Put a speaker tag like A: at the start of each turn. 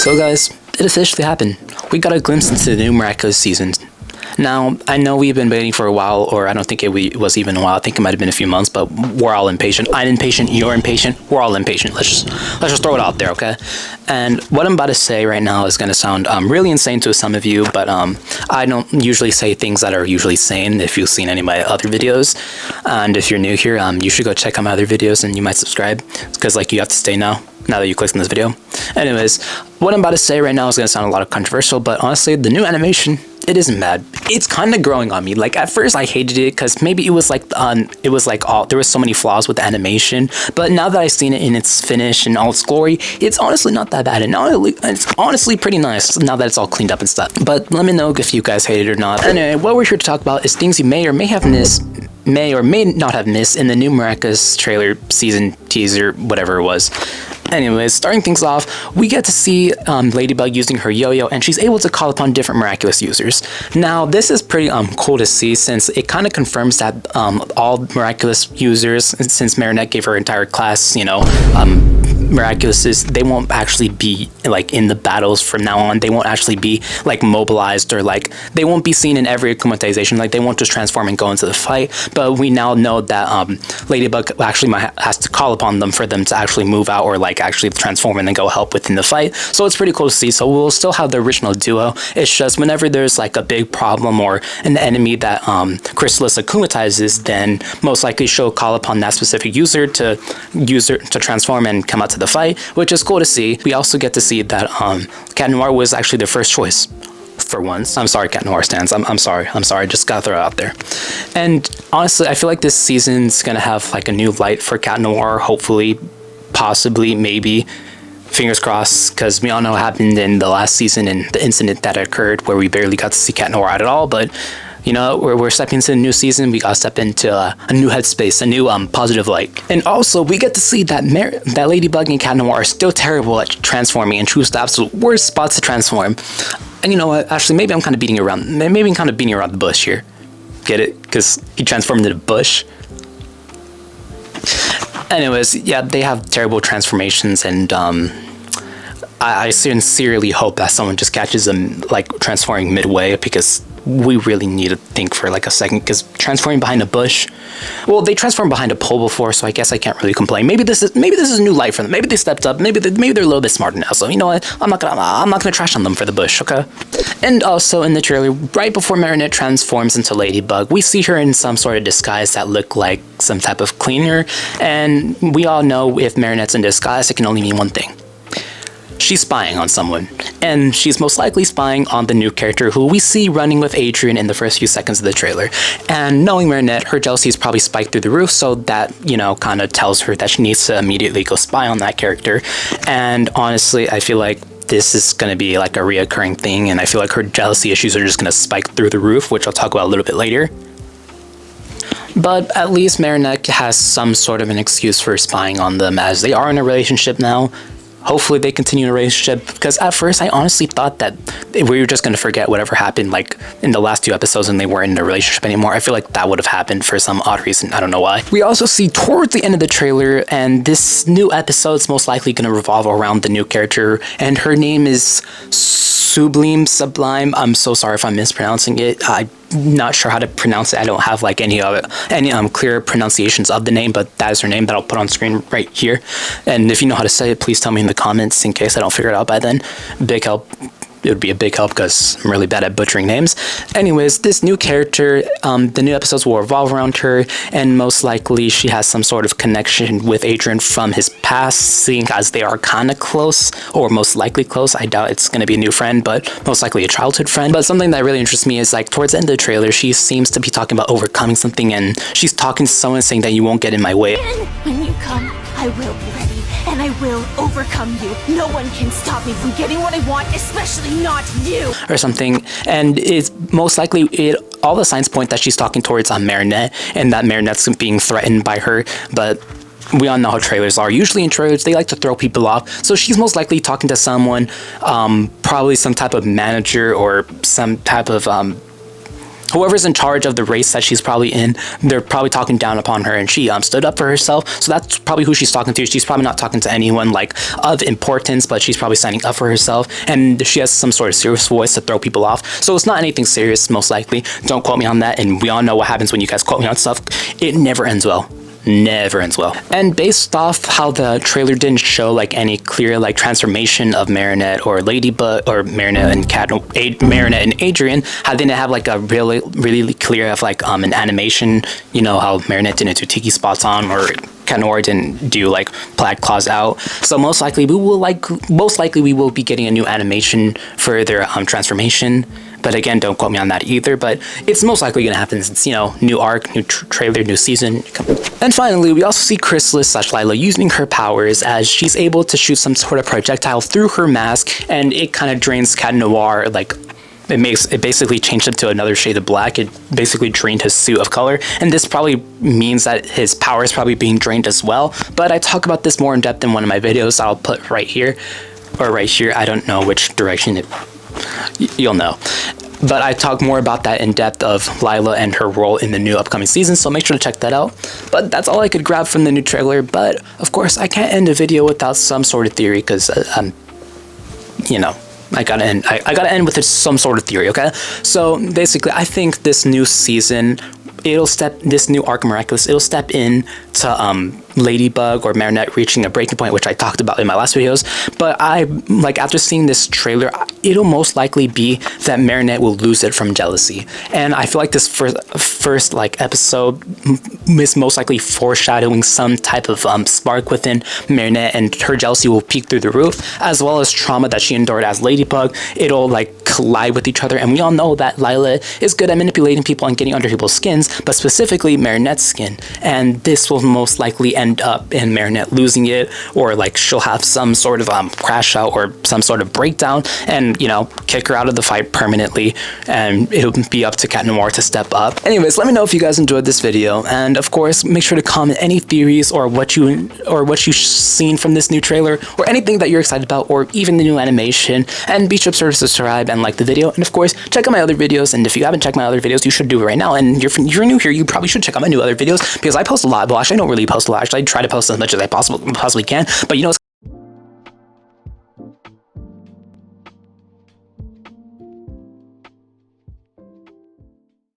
A: So guys, it officially happened. We got a glimpse into the new Miraculous season. Now, I know we've been waiting for a while, or I don't think it was even a while. I think it might have been a few months, but we're all impatient. I'm impatient, you're impatient, we're all impatient. Let's just throw it out there, okay? And what I'm about to say right now is going to sound really insane to some of you, but I don't usually say things that are usually sane if you've seen any of my other videos. And if you're new here, you should go check out my other videos and you might subscribe, because like you have to stay now that you clicked on this video. Anyways, what I'm about to say right now is going to sound a lot of controversial, but honestly, the new animation, it isn't bad. It's kind of growing on me. Like at first I hated it because maybe it was like there was so many flaws with the animation, but now that I've seen it in its finish and all its glory, it's honestly not that bad, and now it's honestly pretty nice now that it's all cleaned up and stuff. But let me know if you guys hate it or not. Anyway, what we're here to talk about is things you may or may not have missed in the new Miraculous trailer, season, teaser, whatever it was. Anyways, starting things off, we get to see Ladybug using her yo-yo, and she's able to call upon different Miraculous users. Now, this is pretty cool to see, since it kind of confirms that all Miraculous users, since Marinette gave her entire class, Miraculouses, they won't actually be like in the battles from now on. They won't actually be like mobilized, or like they won't be seen in every acclimatization. Like they won't just transform and go into the fight. But we now know that Ladybug actually has to call upon them for them to actually move out, or like actually transform and then go help within the fight. So it's pretty cool to see. So we'll still have the original duo. It's just whenever there's like a big problem or an enemy that Chrysalis acclimatizes, then most likely she'll call upon that specific user to transform and come out to the fight, which is cool to see. We also get to see that Cat Noir was actually the first choice for once. I'm sorry, Cat Noir stands. I'm sorry. Just gotta throw it out there. And honestly, I feel like this season's gonna have like a new light for Cat Noir. Hopefully, possibly, maybe. Fingers crossed, because we all know what happened in the last season and the incident that occurred where we barely got to see Cat Noir at all. But you know, we're stepping into a new season. We gotta step into a new headspace, a new positive light. And also, we get to see that Ladybug and Cat Noir are still terrible at transforming and choose the absolute worst spots to transform. And you know what? Actually, maybe I'm kind of beating around the bush here. Get it? Because he transformed into a bush. Anyways, yeah, they have terrible transformations, and I sincerely hope that someone just catches them like transforming midway, because we really need to think for like a second, because transforming behind a bush, well, they transformed behind a pole before, so I guess I can't really complain. Maybe this is a new life for them. Maybe they stepped up. Maybe they're a little bit smarter now. So you know what? I'm not gonna trash on them for the bush, okay? And also in the trailer, right before Marinette transforms into Ladybug, we see her in some sort of disguise that look like some type of cleaner. And we all know if Marinette's in disguise, it can only mean one thing. She's spying on someone, and she's most likely spying on the new character who we see running with Adrian in the first few seconds of the trailer. And knowing Marinette, her jealousy is probably spiked through the roof, so that, you know, kind of tells her that she needs to immediately go spy on that character. And honestly, I feel like this is going to be like a reoccurring thing, and I feel like her jealousy issues are just going to spike through the roof, which I'll talk about a little bit later. But at least Marinette has some sort of an excuse for spying on them, as they are in a relationship now. Hopefully they continue a relationship, because at first I honestly thought that we were just going to forget whatever happened like in the last 2 episodes and they weren't in a relationship anymore. I feel like that would have happened for some odd reason. I don't know why. We also see towards the end of the trailer, and this new episode is most likely going to revolve around the new character, and her name is Sublime. I'm so sorry if I'm mispronouncing it. I'm not sure how to pronounce it. I don't have like any clear pronunciations of the name, but that is her name that I'll put on screen right here. And if you know how to say it, please tell me in the comments in case I don't figure it out by then. Big help. It would be a big help, because I'm really bad at butchering names. Anyways, this new character, the new episodes will revolve around her, and most likely she has some sort of connection with Adrian from his past, seeing as they are kind of close, or most likely close. I doubt it's going to be a new friend, but most likely a childhood friend. But something that really interests me is like towards the end of the trailer, she seems to be talking about overcoming something, and she's talking to someone saying that you won't get in my way.
B: When you come, I will be ready, and I will overcome you. No one can stop me from getting what I want, especially not you.
A: Or something. And it's most likely all the signs point that she's talking towards Marinette, and that Marinette's being threatened by her. But we all know how trailers are. Usually in trailers, they like to throw people off. So she's most likely talking to someone, probably some type of manager or some type of whoever's in charge of the race that she's probably in, they're probably talking down upon her, and she stood up for herself. So that's probably who she's talking to. She's probably not talking to anyone like of importance, but she's probably standing up for herself, and she has some sort of serious voice to throw people off. So it's not anything serious, most likely. Don't quote me on that, and we all know what happens when you guys quote me on stuff. It never ends well. Never ends well. And based off how the trailer didn't show like any clear like transformation of Marinette or Ladybug, or Marinette and Adrian, how they didn't have like a really clear of like an animation, you know, how Marinette didn't do tiki spots on, or Cat Noir didn't do like plaid claws out. So most likely we will be getting a new animation for their transformation. But again, don't quote me on that either. But it's most likely going to happen since, you know, new arc, new trailer, new season. And finally, we also see Chrysalis/Lila using her powers as she's able to shoot some sort of projectile through her mask, and it kind of drains Cat Noir. Like, it basically changed him to another shade of black. It basically drained his suit of color, and this probably means that his power is probably being drained as well. But I talk about this more in depth in one of my videos I'll put right here, or right here. I don't know which direction you'll know. But I talk more about that in depth of Lila and her role in the new upcoming season, so make sure to check that out. But that's all I could grab from the new trailer. But of course, I can't end a video without some sort of theory, because you know, I gotta end with some sort of theory. Okay, so basically, I think this new season, this new arc Miraculous, it'll step in to Ladybug or Marinette reaching a breaking point, which I talked about in my last videos. But after seeing this trailer, it'll most likely be that Marinette will lose it from jealousy. And I feel like this first like episode is most likely foreshadowing some type of spark within Marinette, and her jealousy will peak through the roof, as well as trauma that she endured as Ladybug. It'll like collide with each other, and we all know that Lila is good at manipulating people and getting under people's skins, but specifically Marinette's skin. And this will most likely end up in Marinette losing it, or like she'll have some sort of crash out or some sort of breakdown, and, you know, kick her out of the fight permanently, and it'll be up to Cat Noir to step up. Anyways, let me know if you guys enjoyed this video, and of course make sure to comment any theories or what you've seen from this new trailer, or anything that you're excited about, or even the new animation. And be sure to subscribe and like the video, and of course check out my other videos. And if you haven't checked my other videos, you should do it right now. And you're new here, you probably should check out my new other videos, because I post a lot. Well, actually I don't really post a lot. Actually, I try to post as much as I possibly can, but you know,